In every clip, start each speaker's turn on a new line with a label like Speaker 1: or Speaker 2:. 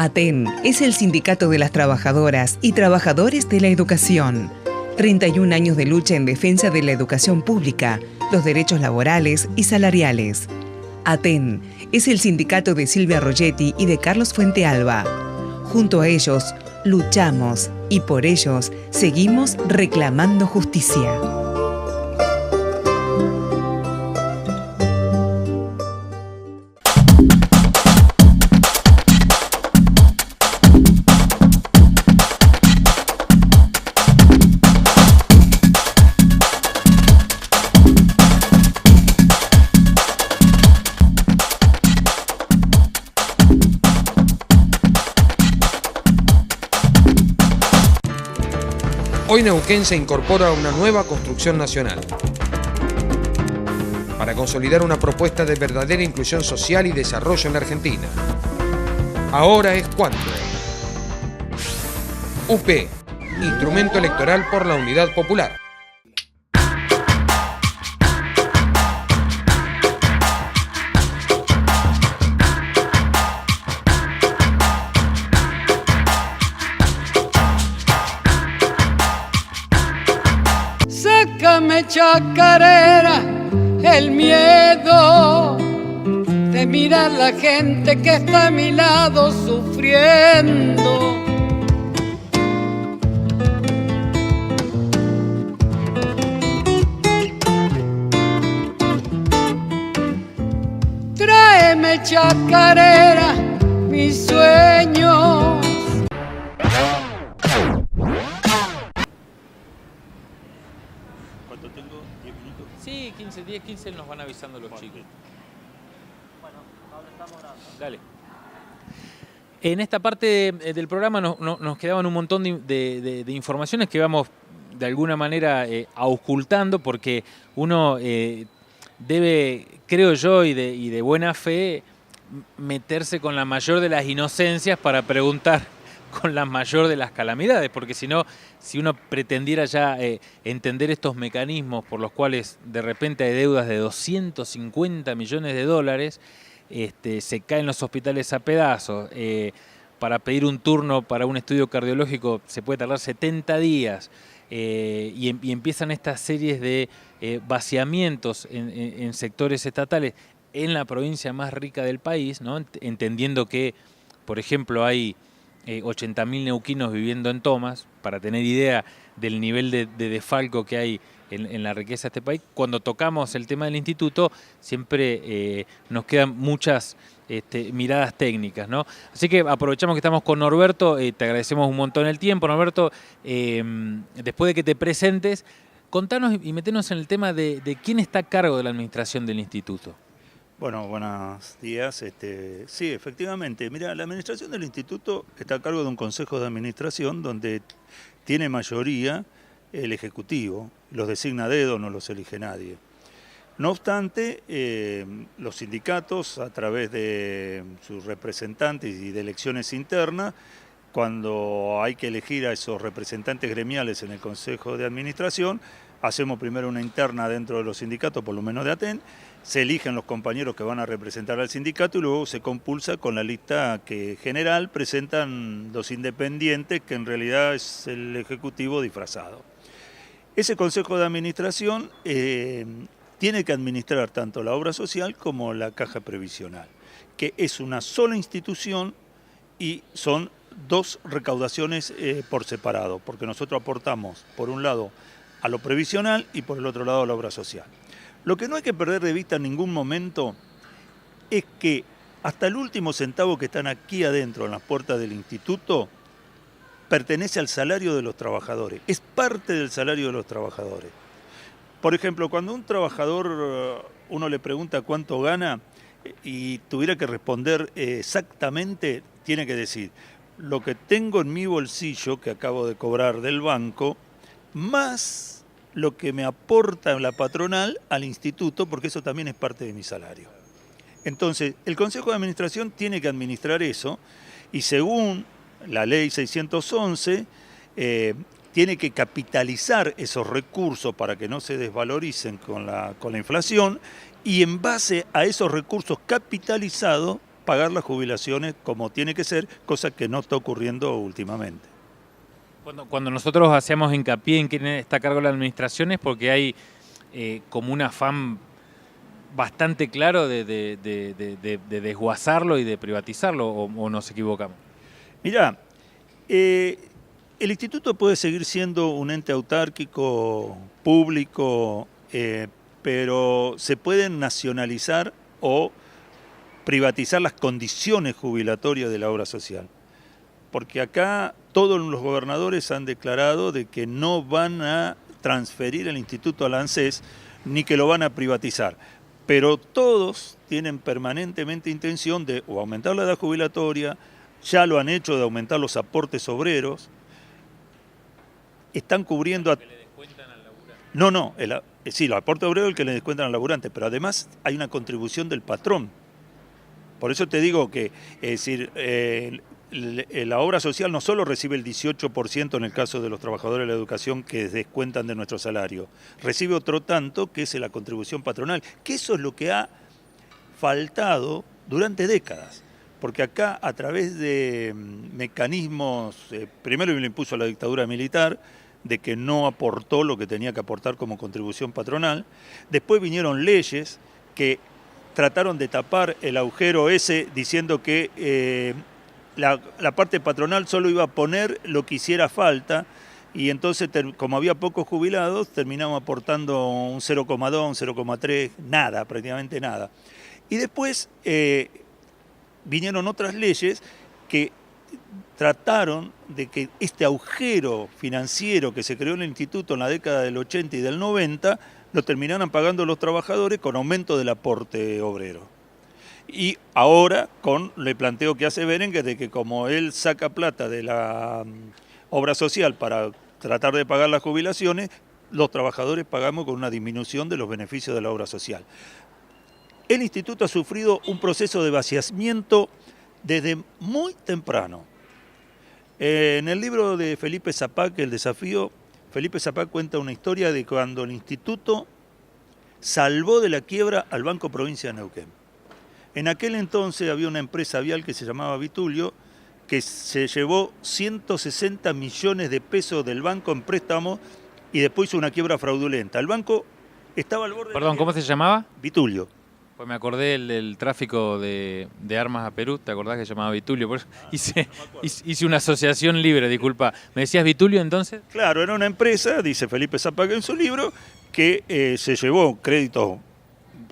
Speaker 1: ATEN es el Sindicato de las Trabajadoras y Trabajadores de la Educación. 31 años de lucha en defensa de la educación pública, los derechos laborales y salariales. ATEN es el sindicato de Silvia Rogetti y de Carlos Fuentealba. Junto a ellos, luchamos y por ellos seguimos reclamando justicia.
Speaker 2: Hoy Neuquén se incorpora a una nueva construcción nacional para consolidar una propuesta de verdadera inclusión social y desarrollo en la Argentina. Ahora es cuando. UP, instrumento electoral por la Unidad Popular.
Speaker 3: Sácame, chacarera, el miedo de mirar la gente que está a mi lado sufriendo. Tráeme, chacarera, mis sueños.
Speaker 4: ¿Cuánto tengo? ¿10 minutos?
Speaker 5: Sí, 15 nos van avisando los chicos.
Speaker 4: Bueno, ahora estamos grabando.
Speaker 5: Dale. En esta parte del programa nos quedaban un montón de informaciones que vamos de alguna manera auscultando, porque uno debe, creo yo, y de buena fe, meterse con la mayor de las inocencias para preguntar con la mayor de las calamidades, porque si no, si uno pretendiera ya entender estos mecanismos por los cuales de repente hay deudas de 250 millones de dólares, se caen los hospitales a pedazos, para pedir un turno para un estudio cardiológico se puede tardar 70 días, y empiezan estas series de vaciamientos en sectores estatales en la provincia más rica del país, ¿no? Entendiendo que, por ejemplo, hay 80.000 neuquinos viviendo en Tomas, para tener idea del nivel de desfalco que hay en la riqueza de este país. Cuando tocamos el tema del instituto, siempre nos quedan muchas miradas técnicas, ¿no? Así que aprovechamos que estamos con Norberto, te agradecemos un montón el tiempo. Norberto, después de que te presentes, contanos y metenos en el tema de quién está a cargo de la administración del instituto.
Speaker 4: Bueno, buenos días. Sí, efectivamente. Mira, la administración del instituto está a cargo de un consejo de administración donde tiene mayoría el ejecutivo. Los designa a dedo, no los elige nadie. No obstante, los sindicatos, a través de sus representantes y de elecciones internas, cuando hay que elegir a esos representantes gremiales en el consejo de administración, hacemos primero una interna dentro de los sindicatos, por lo menos de ATEN, se eligen los compañeros que van a representar al sindicato y luego se compulsa con la lista que general presentan los independientes, que en realidad es el ejecutivo disfrazado. Ese consejo de administración tiene que administrar tanto la obra social como la caja previsional, que es una sola institución y son dos recaudaciones por separado, porque nosotros aportamos, por un lado, a lo previsional y por el otro lado a la obra social. Lo que no hay que perder de vista en ningún momento es que hasta el último centavo que están aquí adentro en las puertas del instituto pertenece al salario de los trabajadores, es parte del salario de los trabajadores. Por ejemplo, cuando un trabajador uno le pregunta cuánto gana y tuviera que responder exactamente, tiene que decir lo que tengo en mi bolsillo que acabo de cobrar del banco, más lo que me aporta la patronal al instituto, porque eso también es parte de mi salario. Entonces, el Consejo de Administración tiene que administrar eso y según la ley 611, tiene que capitalizar esos recursos para que no se desvaloricen con la inflación y en base a esos recursos capitalizados pagar las jubilaciones como tiene que ser, cosa que no está ocurriendo últimamente.
Speaker 5: Cuando nosotros hacemos hincapié en quién está a cargo de la administración es porque hay como un afán bastante claro de desguazarlo y de privatizarlo, o nos equivocamos.
Speaker 4: Mirá, el instituto puede seguir siendo un ente autárquico, público, pero se pueden nacionalizar o privatizar las condiciones jubilatorias de la obra social. Porque acá todos los gobernadores han declarado de que no van a transferir el instituto a la ANSES ni que lo van a privatizar. Pero todos tienen permanentemente intención de o aumentar la edad jubilatoria, ya lo han hecho de aumentar los aportes obreros, están cubriendo...
Speaker 5: ¿Que le descuentan al laburante?
Speaker 4: No, sí, los aportes obreros es el que le descuentan al laburante, pero además hay una contribución del patrón. Por eso te digo que, es decir, la obra social no solo recibe el 18% en el caso de los trabajadores de la educación que descuentan de nuestro salario, recibe otro tanto que es la contribución patronal, que eso es lo que ha faltado durante décadas, porque acá a través de mecanismos, primero lo impuso la dictadura militar, de que no aportó lo que tenía que aportar como contribución patronal, después vinieron leyes que trataron de tapar el agujero ese diciendo que la parte patronal solo iba a poner lo que hiciera falta y entonces, como había pocos jubilados, terminamos aportando un 0,2, un 0,3, nada, prácticamente nada. Y después vinieron otras leyes que trataron de que este agujero financiero que se creó en el instituto en la década del 80 y del 90 lo terminaran pagando los trabajadores con aumento del aporte obrero. Y ahora con el planteo que hace Berenguer de que como él saca plata de la obra social para tratar de pagar las jubilaciones, los trabajadores pagamos con una disminución de los beneficios de la obra social. El instituto ha sufrido un proceso de vaciamiento desde muy temprano. En el libro de Felipe Zapac, El desafío, Felipe Zapac cuenta una historia de cuando el instituto salvó de la quiebra al Banco Provincia de Neuquén. En aquel entonces había una empresa vial que se llamaba Vitulio, que se llevó 160 millones de pesos del banco en préstamo y después hizo una quiebra fraudulenta. El banco estaba al borde...
Speaker 5: Perdón, ¿cómo se llamaba?
Speaker 4: Vitulio.
Speaker 5: Pues me acordé del tráfico de armas a Perú, ¿te acordás que se llamaba Vitulio? Por eso hice una asociación libre, disculpa. ¿Me decías Vitulio entonces?
Speaker 4: Claro, era una empresa, dice Felipe Zapac en su libro, que se llevó créditos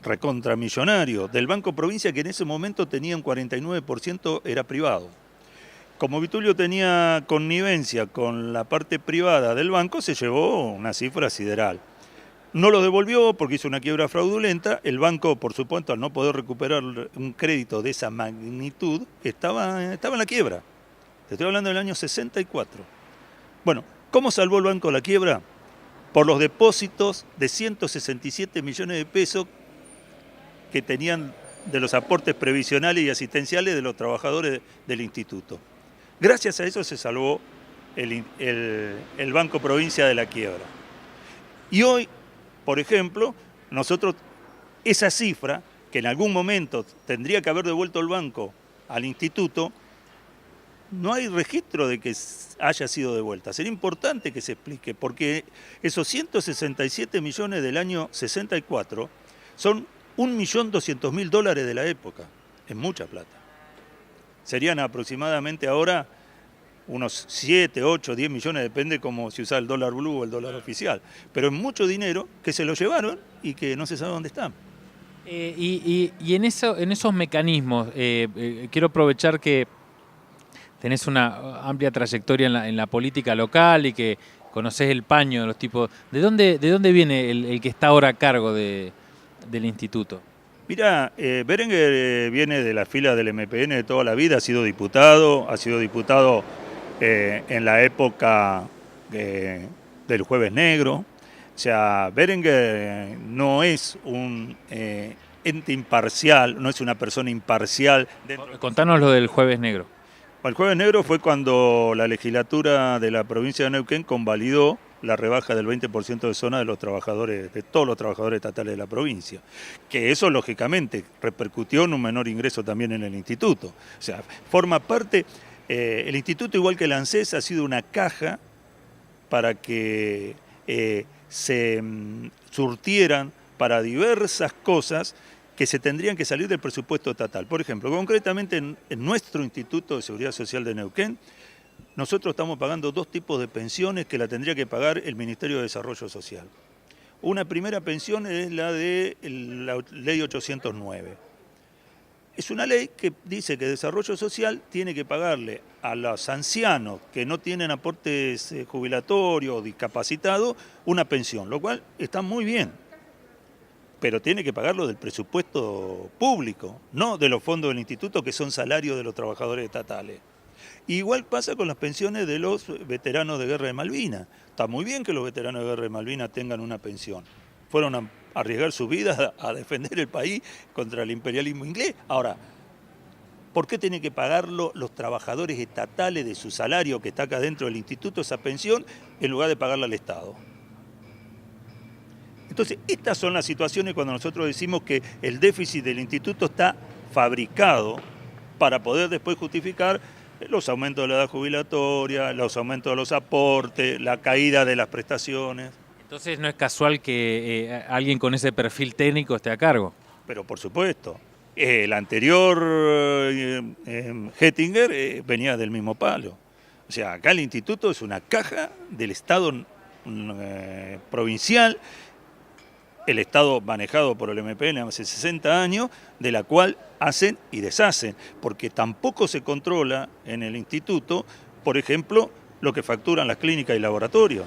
Speaker 4: recontramillonario del Banco Provincia, que en ese momento tenía un 49%, era privado. Como Vitulio tenía connivencia con la parte privada del banco, se llevó una cifra sideral. No lo devolvió porque hizo una quiebra fraudulenta. El banco, por supuesto, al no poder recuperar un crédito de esa magnitud, estaba en la quiebra. Te estoy hablando del año 64. Bueno, ¿cómo salvó el banco la quiebra? Por los depósitos de 167 millones de pesos que tenían de los aportes previsionales y asistenciales de los trabajadores del instituto. Gracias a eso se salvó el Banco Provincia de la quiebra. Y hoy, por ejemplo, nosotros esa cifra, que en algún momento tendría que haber devuelto el banco al instituto, no hay registro de que haya sido devuelta. Sería importante que se explique, porque esos 167 millones del año 64 son $1.200.000 de la época. Es mucha plata. Serían aproximadamente ahora unos 7, 8, 10 millones, depende como si usa el dólar blue o el dólar oficial. Pero es mucho dinero que se lo llevaron y que no se sabe dónde están.
Speaker 5: Y en esos mecanismos, quiero aprovechar que tenés una amplia trayectoria en la política local y que conocés el paño de los tipos. ¿De dónde viene el que está ahora a cargo del instituto?
Speaker 4: Mirá, Berenguer viene de la fila del MPN de toda la vida, ha sido diputado en la época del Jueves Negro. O sea, Berenguer no es un ente imparcial, no es una persona imparcial.
Speaker 5: Contanos lo del Jueves Negro.
Speaker 4: El Jueves Negro fue cuando la legislatura de la provincia de Neuquén convalidó la rebaja del 20% de zona de los trabajadores, de todos los trabajadores estatales de la provincia. Que eso, lógicamente, repercutió en un menor ingreso también en el instituto. O sea, forma parte, el instituto, igual que el ANSES, ha sido una caja para que se surtieran para diversas cosas que se tendrían que salir del presupuesto estatal. Por ejemplo, concretamente en nuestro Instituto de Seguridad Social de Neuquén, nosotros estamos pagando 2 tipos de pensiones que la tendría que pagar el Ministerio de Desarrollo Social. Una primera pensión es la de la Ley 809. Es una ley que dice que Desarrollo Social tiene que pagarle a los ancianos que no tienen aportes jubilatorios o discapacitados una pensión, lo cual está muy bien. Pero tiene que pagarlo del presupuesto público, no de los fondos del instituto, que son salarios de los trabajadores estatales. Igual pasa con las pensiones de los veteranos de Guerra de Malvinas. Está muy bien que los veteranos de Guerra de Malvinas tengan una pensión. Fueron a arriesgar su vida a defender el país contra el imperialismo inglés. Ahora, ¿por qué tienen que pagarlo los trabajadores estatales de su salario que está acá dentro del instituto, esa pensión, en lugar de pagarla al Estado? Entonces, estas son las situaciones cuando nosotros decimos que el déficit del instituto está fabricado para poder después justificar los aumentos de la edad jubilatoria, los aumentos de los aportes, la caída de las prestaciones.
Speaker 5: Entonces no es casual que alguien con ese perfil técnico esté a cargo.
Speaker 4: Pero por supuesto, el anterior Hettinger venía del mismo palo. O sea, acá el instituto es una caja del Estado provincial, el Estado manejado por el MPN hace 60 años, de la cual hacen y deshacen, porque tampoco se controla en el instituto, por ejemplo, lo que facturan las clínicas y laboratorios.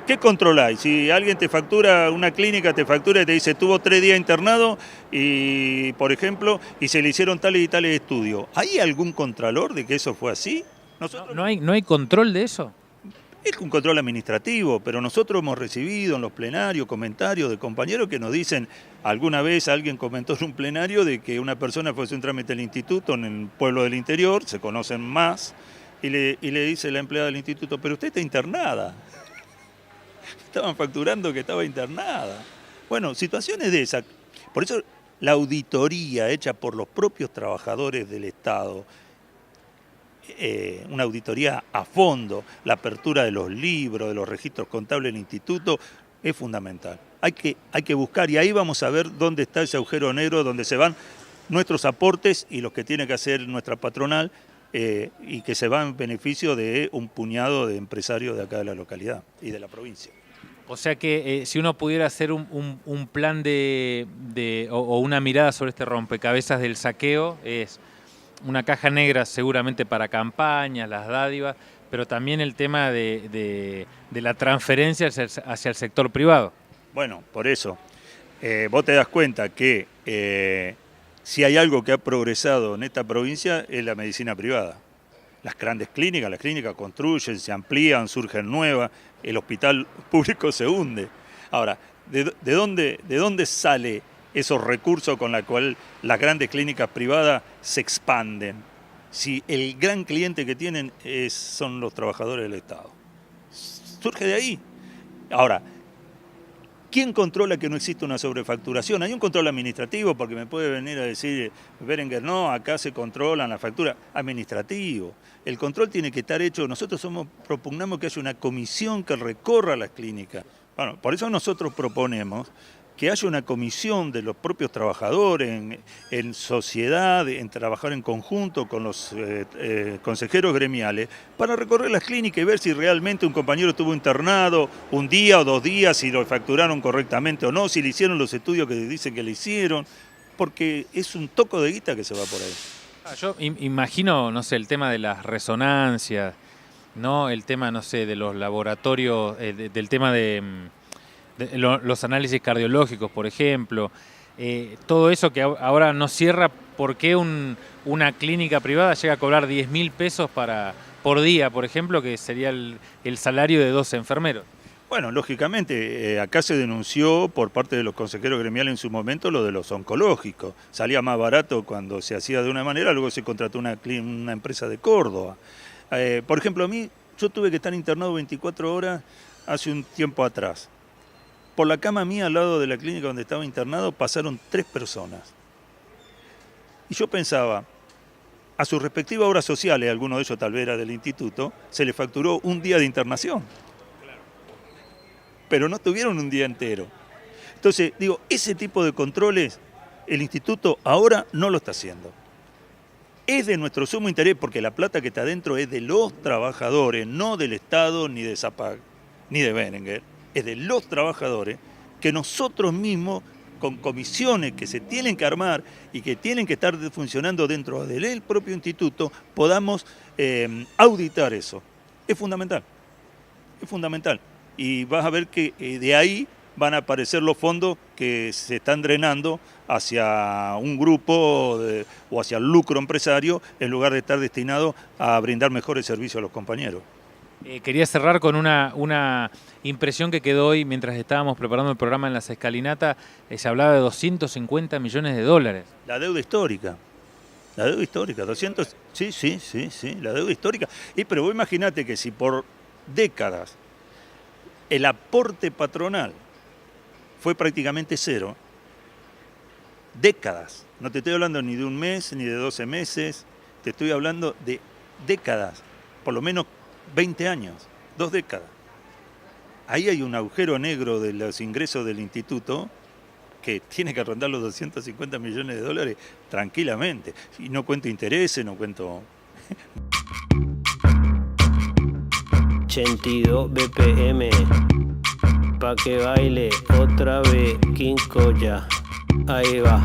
Speaker 4: ¿Qué controláis? Si alguien te factura, una clínica te factura y te dice tuvo 3 días internado y, por ejemplo, y se le hicieron tales y tales estudios, ¿hay algún contralor de que eso fue así?
Speaker 5: ¿No hay control de eso?
Speaker 4: Es un control administrativo, pero nosotros hemos recibido en los plenarios comentarios de compañeros que nos dicen, alguna vez alguien comentó en un plenario de que una persona fue a hacer un trámite al instituto en el pueblo del interior, se conocen más, y le dice la empleada del instituto, pero usted está internada. Estaban facturando que estaba internada. Bueno, situaciones de esas. Por eso la auditoría hecha por los propios trabajadores del Estado, una auditoría a fondo, la apertura de los libros, de los registros contables del instituto, es fundamental. Hay que buscar y ahí vamos a ver dónde está ese agujero negro, donde se van nuestros aportes y los que tiene que hacer nuestra patronal y que se va en beneficio de un puñado de empresarios de acá de la localidad y de la provincia.
Speaker 5: O sea que si uno pudiera hacer un plan o una mirada sobre este rompecabezas del saqueo, es una caja negra seguramente para campañas, las dádivas, pero también el tema de la transferencia hacia el sector privado.
Speaker 4: Bueno, por eso, vos te das cuenta que si hay algo que ha progresado en esta provincia es la medicina privada. Las grandes clínicas, las clínicas construyen, se amplían, surgen nuevas, el hospital público se hunde. Ahora, ¿de dónde sale esos recursos con los cuales las grandes clínicas privadas se expanden? Si el gran cliente que tienen son los trabajadores del Estado. Surge de ahí. Ahora, ¿quién controla que no existe una sobrefacturación? Hay un control administrativo, porque me puede venir a decir Berenguer, no, acá se controlan las facturas. Administrativo. El control tiene que estar hecho. Nosotros propugnamos que haya una comisión que recorra las clínicas. Bueno, por eso nosotros proponemos que haya una comisión de los propios trabajadores en sociedad, en trabajar en conjunto con los consejeros gremiales, para recorrer las clínicas y ver si realmente un compañero estuvo internado un día o 2 días, si lo facturaron correctamente o no, si le hicieron los estudios que dicen que le hicieron, porque es un toco de guita que se va por ahí.
Speaker 5: Yo imagino, no sé, el tema de las resonancias, ¿no? El tema, no sé, de los laboratorios, del tema de los análisis cardiológicos, por ejemplo, todo eso que ahora no cierra. ¿Por qué una clínica privada llega a cobrar 10.000 pesos por día, por ejemplo, que sería el salario de 2 enfermeros?
Speaker 4: Bueno, lógicamente, acá se denunció por parte de los consejeros gremiales en su momento lo de los oncológicos. Salía más barato cuando se hacía de una manera, luego se contrató una empresa de Córdoba. Por ejemplo, a mí Yo tuve que estar internado 24 horas hace un tiempo atrás. Por la cama mía, al lado de la clínica donde estaba internado, pasaron 3 personas. Y yo pensaba, a sus respectivas obras sociales, alguno de ellos tal vez era del instituto, se les facturó un día de internación. Pero no tuvieron un día entero. Entonces, digo, ese tipo de controles el instituto ahora no lo está haciendo. Es de nuestro sumo interés porque la plata que está adentro es de los trabajadores, no del Estado, ni de Zapag, ni de Berenguer. Es de los trabajadores que nosotros mismos, con comisiones que se tienen que armar y que tienen que estar funcionando dentro del propio instituto, podamos auditar eso. Es fundamental, es fundamental. Y vas a ver que de ahí van a aparecer los fondos que se están drenando hacia un grupo o hacia el lucro empresario en lugar de estar destinado a brindar mejores servicios a los compañeros.
Speaker 5: Quería cerrar con una impresión que quedó hoy mientras estábamos preparando el programa en las escalinatas. Se hablaba de 250 millones de dólares.
Speaker 4: La deuda histórica. La deuda histórica, 200... Sí, la deuda histórica. Pero vos imaginate que si por décadas el aporte patronal fue prácticamente cero, décadas, no te estoy hablando ni de un mes, ni de 12 meses, te estoy hablando de décadas, por lo menos 20 años, 2 décadas. Ahí hay un agujero negro de los ingresos del instituto que tiene que rondar los 250 millones de dólares tranquilamente. Y no cuento intereses, no cuento...
Speaker 6: 82 BPM, pa' que baile otra vez King Koya. Ahí va.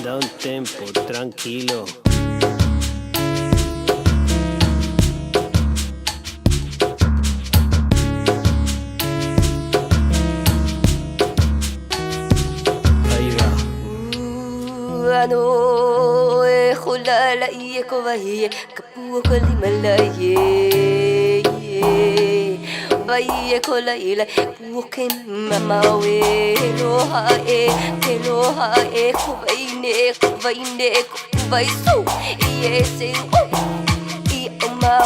Speaker 6: Da un tempo, tranquilo. Ahí va.
Speaker 7: Vai kola ila buken mama we loha e kuvaine vai so yes e o ma